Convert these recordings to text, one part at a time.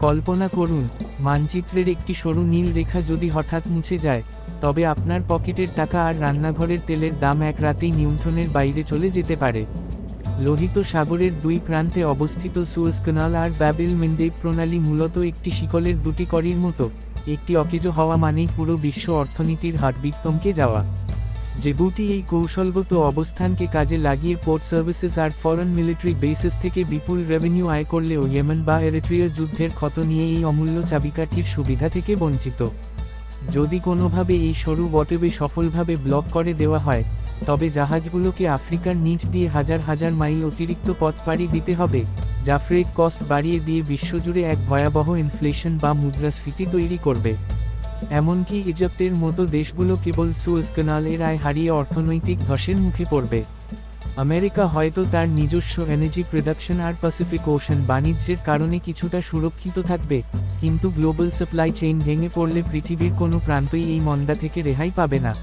কল্পনা করুন, মানচিত্রের একটি সরু নীল রেখা যদি হঠাৎ মুছে যায়, তবে আপনার পকেটের টাকা আর রান্নাঘরের তেলের দাম এক রাতেই নিয়ন্ত্রণের বাইরে চলে যেতে পারে। লোহিত সাগরের দুই প্রান্তে অবস্থিত সুয়েজ ক্যানাল আর বাব এল মেন্ডেব প্রণালী মূলত একটি শিকলের দুটি কড়ির মতো। একটি অকেজো হওয়া মানেই পুরো বিশ্ব অর্থনীতির হার্টবিট থমকে যাওয়া। জিবুতি এই কৌশলগত অবস্থানকে কাজে লাগিয়ে পোর্ট সার্ভিসেস আর ফরেন মিলিটারি বেসেস থেকে বিপুল রেভিনিউ আয় করলেও ইয়েমেন বা এরিট্রিয়ার যুদ্ধের ক্ষত নিয়ে এই অমূল্য চাবিকাঠির সুবিধা থেকে বঞ্চিত। যদি কোনোভাবে এই সরু ওয়াটারওয়ে সফলভাবে ব্লক করে দেওয়া হয়, তবে জাহাজগুলোকে আফ্রিকার নিচ দিয়ে হাজার হাজার মাইল অতিরিক্ত পথ পাড়ি দিতে হবে, যা ফ্রেট কস্ট বাড়িয়ে দিয়ে বিশ্বজুড়ে এক ভয়াবহ ইনফ্লেশন বা মুদ্রাস্ফীতি তৈরি করবে। এমনকি ইজিপ্টের মতো দেশগুলো কেবল সুয়েজ ক্যানালের আয় হারিয়ে অর্থনৈতিক ধসের মুখে পড়বে। আমেরিকা হয়তো তার নিজস্ব এনার্জি প্রোডাকশন আর প্যাসিফিক ওশান বাণিজ্যের কারণে কিছুটা সুরক্ষিত থাকবে, কিন্তু গ্লোবাল সাপ্লাই চেইন ভেঙে পড়লে পৃথিবীর কোনো প্রান্তই এই মন্দা থেকে রেহাই পাবে না।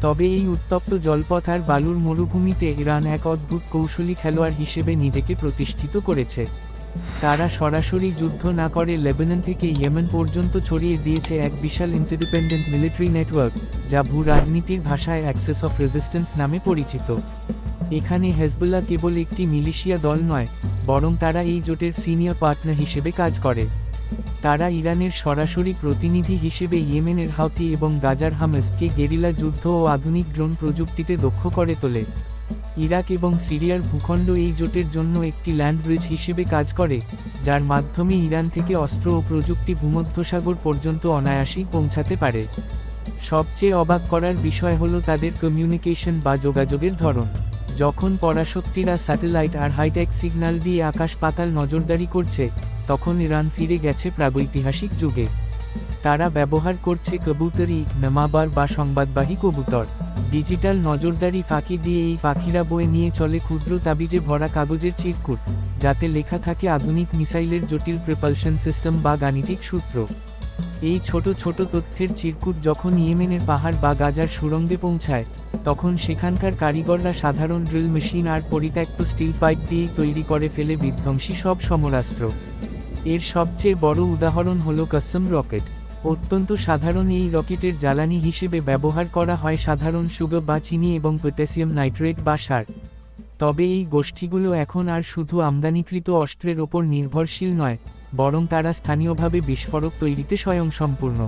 তবে এই উত্তপ্ত জলপথ আর বালুর মরুভূমিতে ইরান এক অদ্ভুত কৌশলী খেলোয়াড় হিসেবে নিজেকে প্রতিষ্ঠিত করেছে। তারা সরাসরি যুদ্ধ না করে লেবানন থেকে ইয়েমেন পর্যন্ত ছড়িয়ে দিয়েছে এক বিশাল ইন্টারডিপেন্ডেন্ট মিলিটারি নেটওয়ার্ক, যা ভূরাজনীতির ভাষায় অ্যাক্সেস অফ রেজিস্ট্যান্স নামে পরিচিত। এখানে হেজবুল্লাহ কেবল একটি মিলিশিয়া দল নয়, বরং তারা এই জোটের সিনিয়র পার্টনার হিসেবে কাজ করে। তারা ইরানের সরাসরি প্রতিনিধি হিসেবে ইয়েমেনের হাউথি এবং গাজার হামাসকে গেরিলা যুদ্ধ ও আধুনিক ড্রোন প্রযুক্তিতে দক্ষ করে তোলে। ইরাক এবং সিরিয়ার ভূখণ্ড এই জোটের জন্য একটি ল্যান্ড ব্রিজ হিসেবে কাজ করে, যার মাধ্যমে ইরান থেকে অস্ত্র ও প্রযুক্তি ভূমধ্যসাগর পর্যন্ত অনায়াসেই পৌঁছাতে পারে। সবচেয়ে অবাক করার বিষয় হলো তাদের কমিউনিকেশন বা যোগাযোগের ধরন। যখন পরাশক্তিরা স্যাটেলাইট আর হাইটেক সিগন্যাল দিয়ে আকাশ পাতাল নজরদারি করছে, তখন ইরান ফিরে গেছে প্রাগৈতিহাসিক যুগে। তারা ব্যবহার করছে কবুতরি, নামাবার বা সংবাদবাহী কবুতর। ডিজিটাল নজরদারি ফাঁকি দিয়ে এই পাখিরা বয়ে নিয়ে চলে ক্ষুদ্র তাবিজে ভরা কাগজের চিরকুট, যাতে লেখা থাকে আধুনিক মিসাইলের জটিল প্রপালশন সিস্টেম বা গাণিতিক সূত্র। এই ছোট ছোট তথ্যের চিরকুট যখন ইয়েমেনের পাহাড় বা গাজার সুড়ঙ্গে পৌঁছায়, তখন সেখানকার কারিগররা সাধারণ ড্রিল মেশিন আর পরিত্যক্ত স্টিল পাইপ দিয়েই তৈরি করে ফেলে বিধ্বংসী সব সমরাস্ত্র। এর সবচেয়ে বড় উদাহরণ হলো কাসম রকেট। অত্যন্ত সাধারণ এই রকেটের জ্বালানি হিসেবে ব্যবহার করা হয় সাধারণ সুগার বা চিনি এবং পটাশিয়াম নাইট্রেট বা সার। তবে এই গোষ্ঠীগুলো এখন আর শুধু আমদানিকৃত অস্ত্রের ওপর নির্ভরশীল নয়, বরং তারা স্থানীয়ভাবে বিস্ফোরক তৈরিতে স্বয়ংসম্পূর্ণ।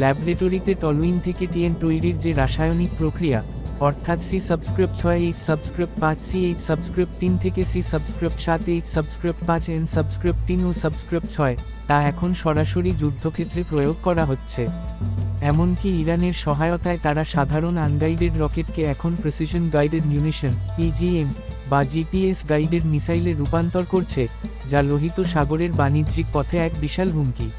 ল্যাবরেটরিতে টলুইন থেকে টিএন তৈরির যে রাসায়নিক প্রক্রিয়া, অর্থাৎ C subscript 6 H subscript 5 C H subscript 3 থেকে C subscript 7 H subscript 5 N subscript 3 O subscript 6, তা এখন সরাসরি যুদ্ধক্ষেত্রে প্রয়োগ করা হচ্ছে। এমনকি ইরানের সহায়তায় তারা সাধারণ আনগাইডেড রকেটকে এখন প্রিসিশন গাইডেড মিউনিশন পিজিএম বা জিপিএস গাইডেড মিসাইলে রূপান্তর করছে, যা লোহিত সাগরের বাণিজ্যিক পথে এক বিশাল হুমকি।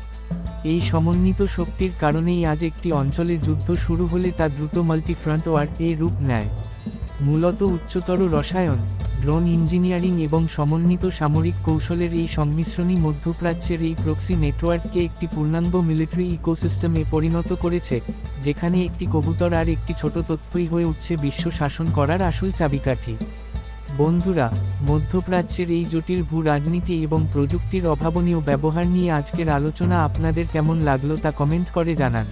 এই সমন্বিত শক্তির কারণেই আজ একটি অঞ্চলে যুদ্ধ শুরু হলে তা দ্রুত মাল্টিফ্রন্ট ওয়ার এ রূপ নেয়। মূলত উচ্চতর রসায়ন, ড্রোন ইঞ্জিনিয়ারিং এবং সমন্বিত সামরিক কৌশলের এই সংমিশ্রণই মধ্যপ্রাচ্যের এই প্রক্সি নেটওয়ার্ককে একটি পূর্ণাঙ্গ মিলিটারি ইকোসিস্টেমে পরিণত করেছে, যেখানে একটি কবুতর আর একটি ছোট তথ্যই হয়ে উঠছে বিশ্ব শাসন করার আসল চাবিকাঠি। বন্ধুরা, মধ্যপ্রাচ্যের এই জটিল ভূ রাজনীতি এবং প্রযুক্তির অভাবনীয় ব্যবহার নিয়ে আজকের আলোচনা আপনাদের কেমন লাগলো তা কমেন্ট করে জানান।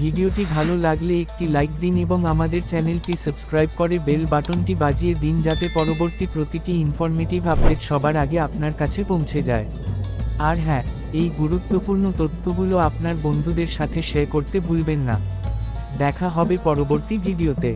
ভিডিওটি ভালো লাগলে একটি লাইক দিন এবং আমাদের চ্যানেলটি সাবস্ক্রাইব করে বেল বাটনটি বাজিয়ে দিন, যাতে পরবর্তী প্রতিটি ইনফরমেটিভ আপডেট সবার আগে আপনার কাছে পৌঁছে যায়। আর হ্যাঁ, এই গুরুত্বপূর্ণ তথ্যগুলো আপনার বন্ধুদের সাথে শেয়ার করতে ভুলবেন না। দেখা হবে পরবর্তী ভিডিওতে।